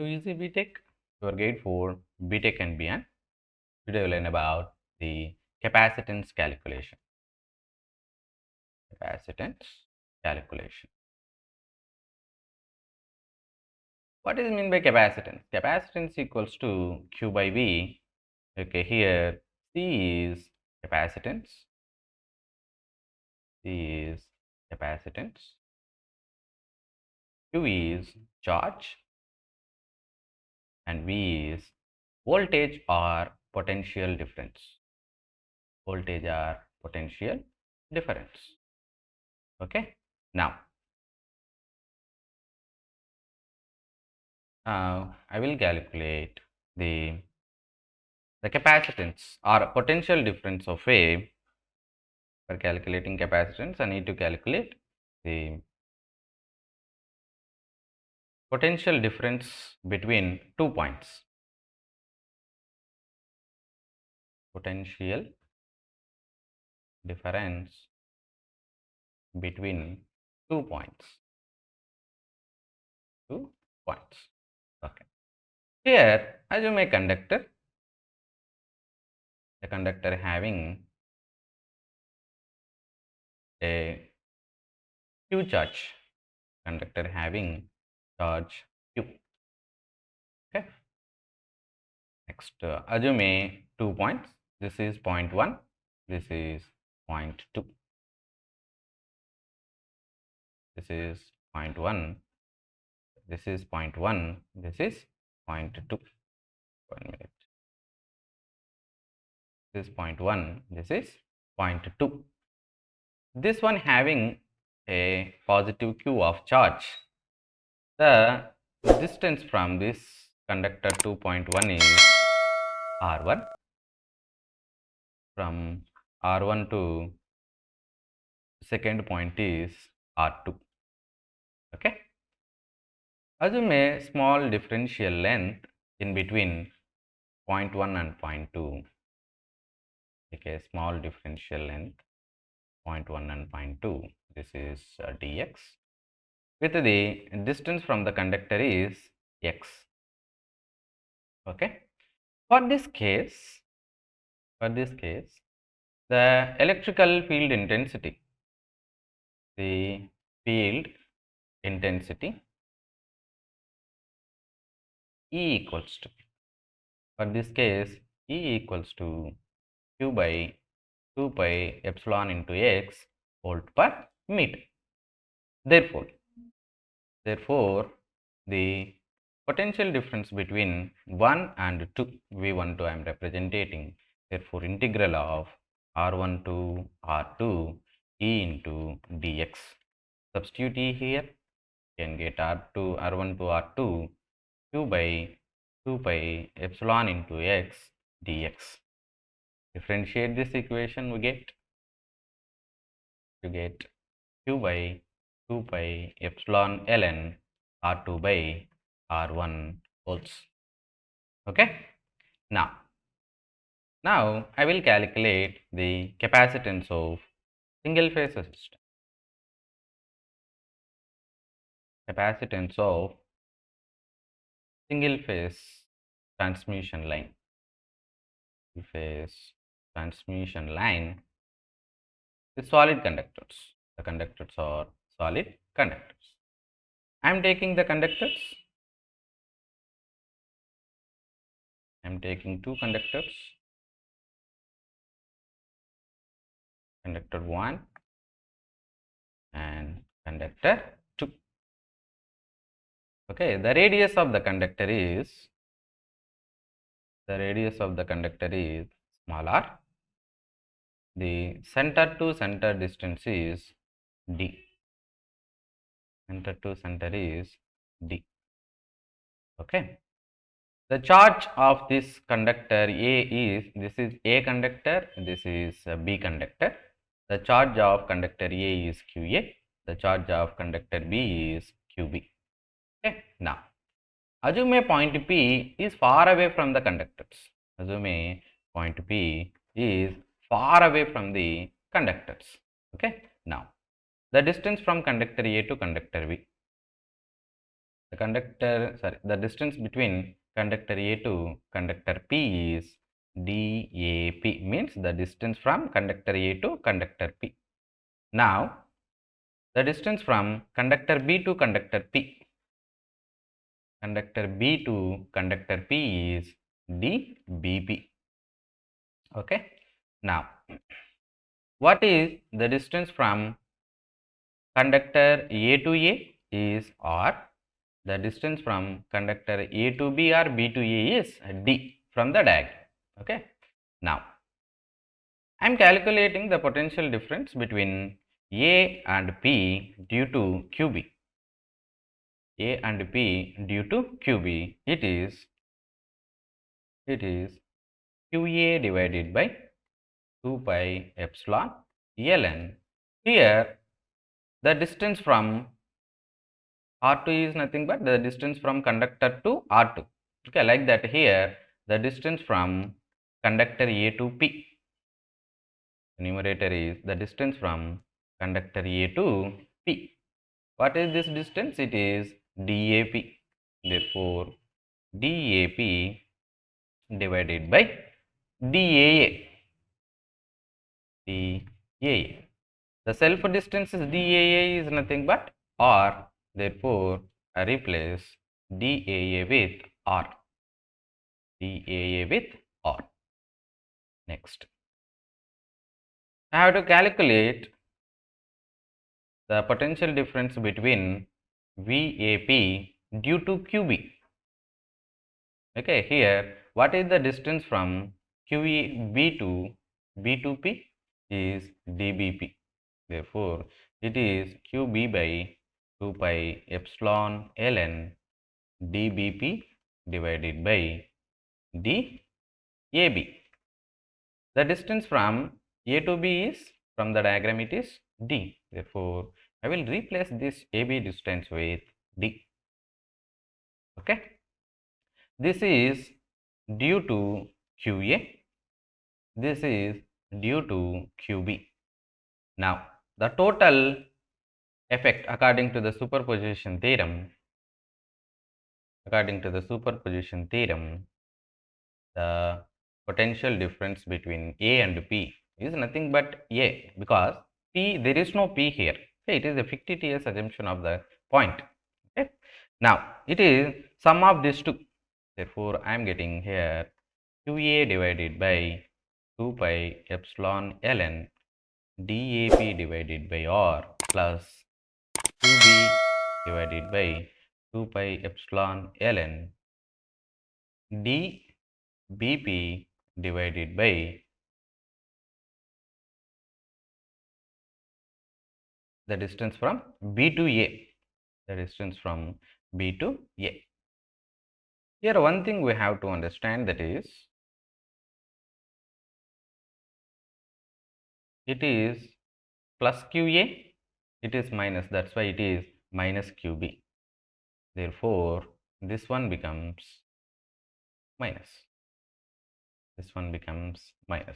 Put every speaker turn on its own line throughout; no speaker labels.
Easy BTech, your guide for BTech and beyond. Today we'll learn about the capacitance calculation. Capacitance calculation. What is mean by capacitance? Capacitance equals to Q by V. Okay, here C is capacitance. C is capacitance. Q is charge and V is voltage or potential difference. Voltage or potential difference. Okay, now I will calculate the capacitance or potential difference of a. For calculating capacitance, I need to calculate the potential difference between 2 points. Potential difference between 2 points. 2 points. Okay. Here, assume a conductor. A conductor having a Q charge. Conductor having charge Q. Okay. Next, assume 2 points. This is point 1. This is point 2. This is point 1. This is point 1. This is point 2. 1 minute. This is point 1. This is point 2. This one having a positive Q of charge. The distance from this conductor to point 1 is R1. From R1 to second point is R2. Okay. Assume a small differential length in between point 1 and point 2. Take a small differential length point 1 and point 2. This is dx. With the distance from the conductor is x. Okay. For this case, the electrical field intensity, the field intensity E equals to, for this case, E equals to Q by 2 pi epsilon into x volt per meter. Therefore, the potential difference between 1 and 2, V1 to I am representing. Therefore, integral of R1 to R2 E into dx. Substitute E here, you can get R1 to R2 Q by 2 pi epsilon into x dx. Differentiate this equation, you get Q by 2 pi epsilon ln R2 by R1 volts. Okay. Now I will calculate the capacitance of single phase system. Capacitance of single phase transmission line. Phase transmission line with solid conductors. The conductors are solid conductors. I am taking the conductors. I am taking 2 conductors. Conductor 1 and conductor 2. Okay, the radius of the conductor is small r. The center to center distance is d. Center to center is d. Okay. The charge of this conductor A is, this is A conductor, this is B conductor. The charge of conductor A is QA. The charge of conductor B is QB. Okay. Now, assume a point P is far away from the conductors. Assume a point P is far away from the conductors. Okay. Now, the distance from conductor A to conductor B. the distance between conductor A to conductor P is DAP, means the distance from conductor A to conductor P. Now, the distance from conductor B to conductor P is DBP. Okay. Now, what is the distance from conductor A to A is R. The distance from conductor A to B or B to A is D from the diagram. Okay. Now, I am calculating the potential difference between A and P due to QB. A and P due to QB, it is QA divided by 2 pi epsilon ln. Here, the distance from R2 is nothing but the distance from conductor to R2. Okay, like that here, the distance from conductor A to P. The numerator is the distance from conductor A to P. What is this distance? It is DAP. Therefore, DAP divided by DAA. DAA. The self distance is DAA is nothing but R. Therefore, I replace DAA with R. DAA with R. Next, I have to calculate the potential difference between VAP due to QB. Okay, here what is the distance from QB to B2P is DBP. Therefore, it is QB by 2 pi epsilon ln DBP divided by DAB. The distance from A to B is, from the diagram, it is D. Therefore, I will replace this AB distance with D. Okay. This is due to QA. This is due to QB. Now, the total effect according to the superposition theorem, the potential difference between A and P is nothing but A, because P, there is no P here. Okay, it is a fictitious assumption of the point. Okay. Now, it is sum of these two. Therefore, I am getting here QA divided by 2 pi epsilon ln DAP divided by R plus QB divided by 2 pi epsilon ln DBP divided by the distance from B to A. Here, one thing we have to understand, that is, it is plus QA, it is minus, that's why it is minus QB. Therefore, this one becomes minus.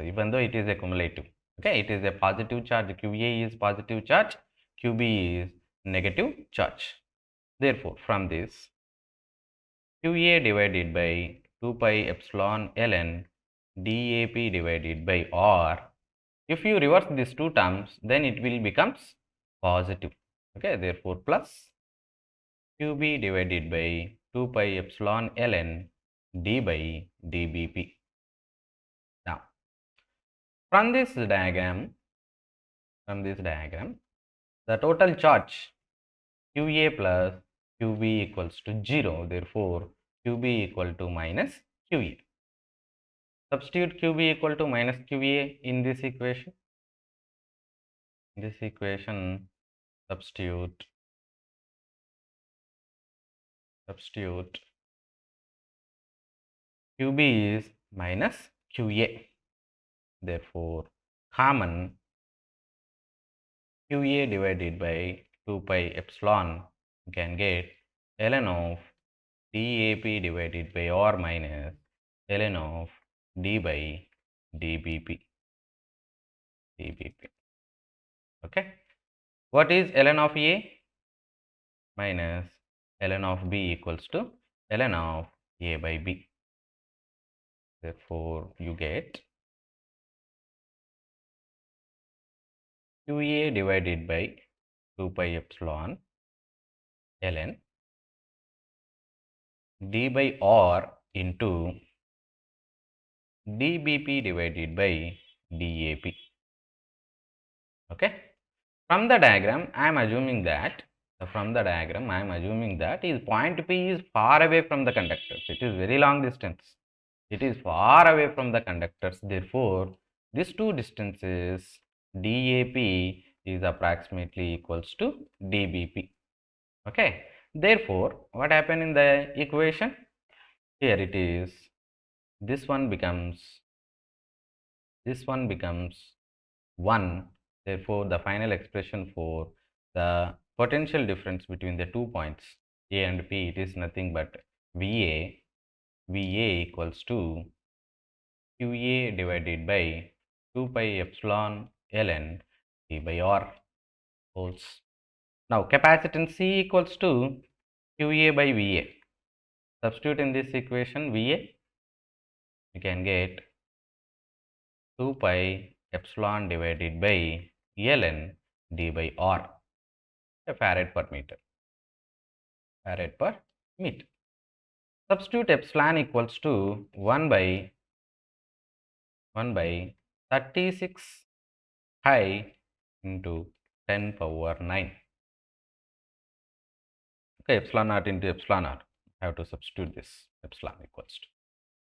Even though it is a cumulative. Okay, it is a positive charge. QA is positive charge, QB is negative charge. Therefore, from this, QA divided by 2 pi epsilon ln DAP divided by R, if you reverse these two terms, then it will becomes positive. Okay, therefore, plus QB divided by 2 pi epsilon ln D by DBP. Now, from this diagram, the total charge QA plus QB equals to 0. Therefore, QB equal to minus QA. Substitute QB equal to minus QA in this equation. Substitute QB is minus QA. Therefore, common QA divided by 2 pi epsilon, you can get ln of DAP divided by R minus ln of D by DBP. Okay. What is ln of A? Minus ln of B equals to ln of A by B. Therefore, you get QA divided by 2 pi epsilon ln d by r into dBp divided by dAp. Okay. From the diagram, I am assuming that is point P is far away from the conductors. It is very long distance. It is far away from the conductors. Therefore, these two distances dAp is approximately equals to dBp. Okay. Therefore, what happened in the equation? Here it is. This one becomes 1. Therefore, the final expression for the potential difference between the 2 points A and P, it is nothing but VA equals to QA divided by 2 pi epsilon ln D by R wholes. Now, capacitance C equals to QA by VA. Substitute in this equation VA, you can get 2 pi epsilon divided by ln D by R, a farad per meter. Substitute epsilon equals to 1 by 36 pi into 10 power 9. Okay, epsilon naught into epsilon naught. I have to substitute this epsilon equals to.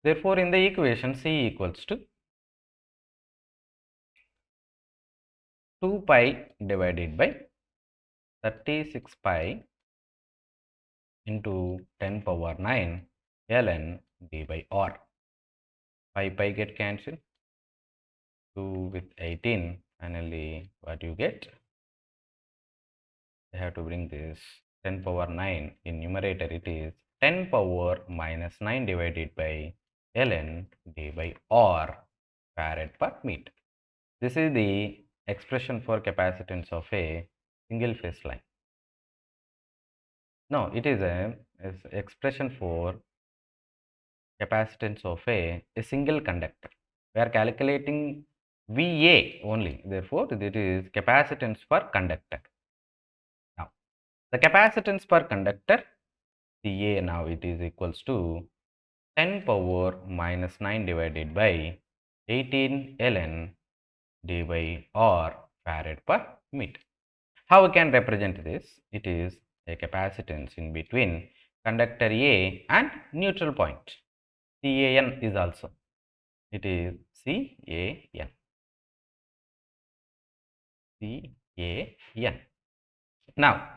Therefore, in the equation C equals to 2 pi divided by 36 pi into 10 power 9 ln D by R. Pi get cancelled. 2 with 18. Finally, what you get? I have to bring this 10 power 9 in numerator. It is 10 power minus 9 divided by ln D by R farad per meter. This is the expression for capacitance of a single phase line. No, it is a expression for capacitance of a single conductor. We are calculating VA only. Therefore, it is capacitance per conductor. Now, the capacitance per conductor CA now it is equals to 10 power minus 9 divided by 18 ln D by R farad per meter. How we can represent this? It is a capacitance in between conductor A and neutral point. CAN is also. It is CAN. CAN. Now,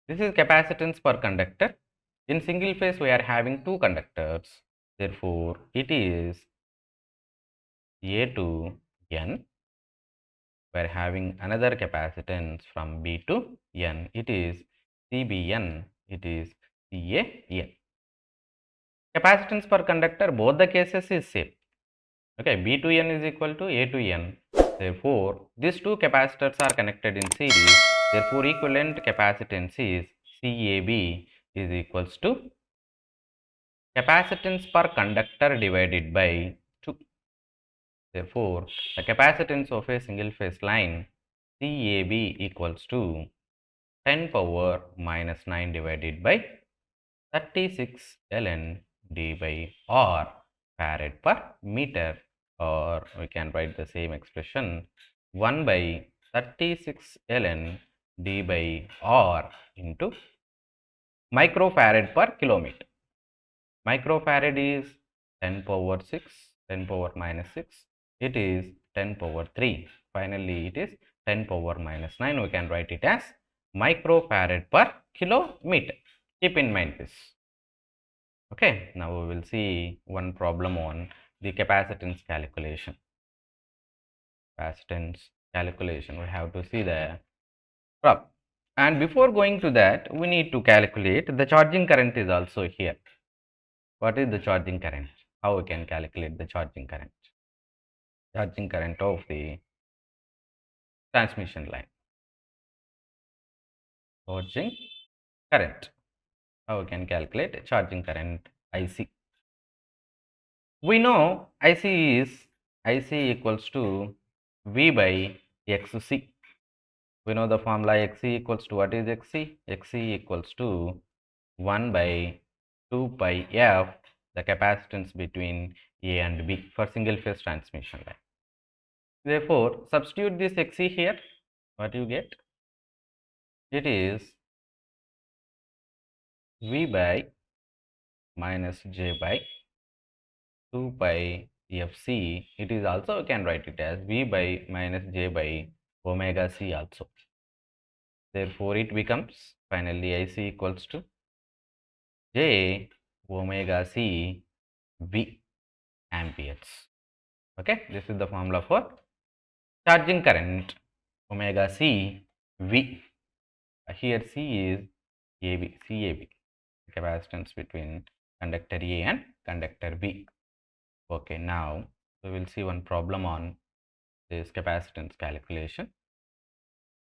this is capacitance per conductor. In single phase, we are having two conductors. Therefore, it is A to N. We are having another capacitance from B to N. It is CBN. It is CAN. Capacitance per conductor, both the cases is same. Okay, B to N is equal to A to N. Therefore, these two capacitors are connected in series. Therefore, equivalent capacitance is CAB is equals to capacitance per conductor divided by 2. Therefore, the capacitance of a single phase line CAB equals to 10 power minus 9 divided by 36 ln D by R farad per meter, or we can write the same expression 1 by 36 ln D by R into microfarad per kilometer. Microfarad is 10 power 6, 10 power minus 6. It is 10 power 3. Finally, it is 10 power minus 9. We can write it as microfarad per kilometer. Keep in mind this. Okay, now we will see one problem on the capacitance calculation. Capacitance calculation, we have to see the problem. And before going to that, we need to calculate the charging current is also here. What is the charging current? How we can calculate the charging current? Charging current of the transmission line. Charging current. How we can calculate charging current IC? We know IC equals to V by XC. We know the formula XC equals to, what is XC? XC equals to 1 by 2 pi F, the capacitance between A and B for single phase transmission line. Therefore, substitute this XC here. What you get? It is V by minus J by 2 pi Fc. It is also, you can write it as V by minus J by omega C also. Therefore, it becomes finally IC equals to J omega C V amperes. Okay, this is the formula for charging current omega C V. Here C is AB, CAB, capacitance between conductor A and conductor B. Okay, now we will see one problem on this capacitance calculation.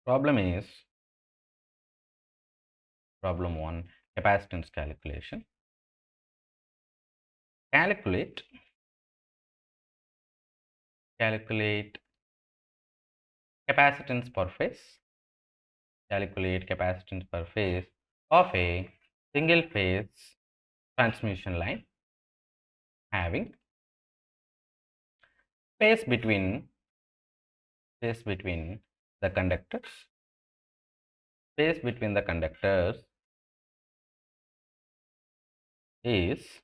Problem 1, capacitance calculation. Calculate capacitance per phase. Calculate capacitance per phase of a single phase transmission line having space between the conductors. Space between the conductors is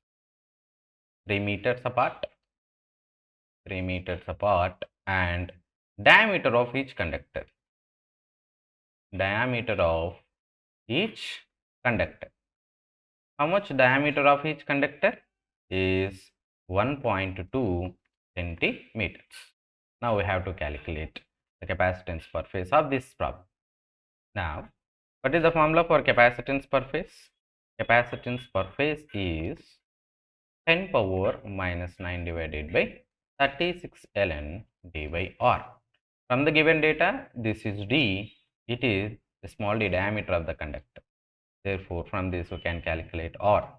3 meters apart, and diameter of each conductor. How much diameter of each conductor? Is 1.2 centimeters. Now we have to calculate the capacitance per phase of this problem. Now, what is the formula for capacitance per phase? Capacitance per phase is 10 power minus 9 divided by 36 ln d by r. From the given data, this is d. It is the small d diameter of the conductor. Therefore, from this we can calculate r.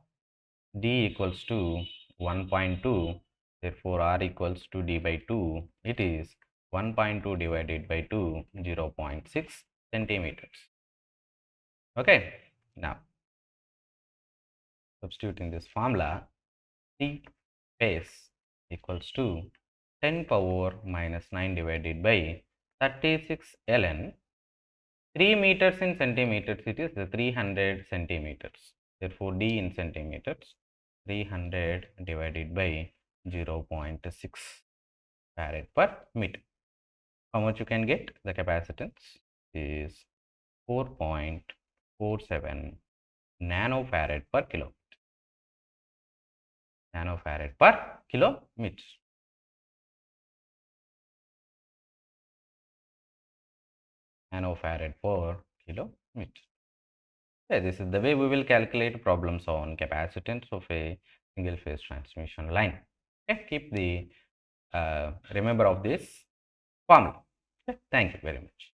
D equals to 1.2. Therefore, r equals to d by 2. It is 1.2 divided by 2, 0.6 centimeters. Okay. Now, substituting this formula, T phase equals to 10 power minus 9 divided by 36 ln 3 meters in centimeters, it is the 300 centimeters. Therefore, D in centimeters, 300 divided by 0.6 farad per meter. How much you can get? The capacitance is 4.47 nanofarad per kilometer. Nanofarad per kilometer. Nanofarad per kilometer. Yeah, this is the way we will calculate problems on capacitance of a single phase transmission line. Okay, keep the remember of this formula. Okay, thank you very much.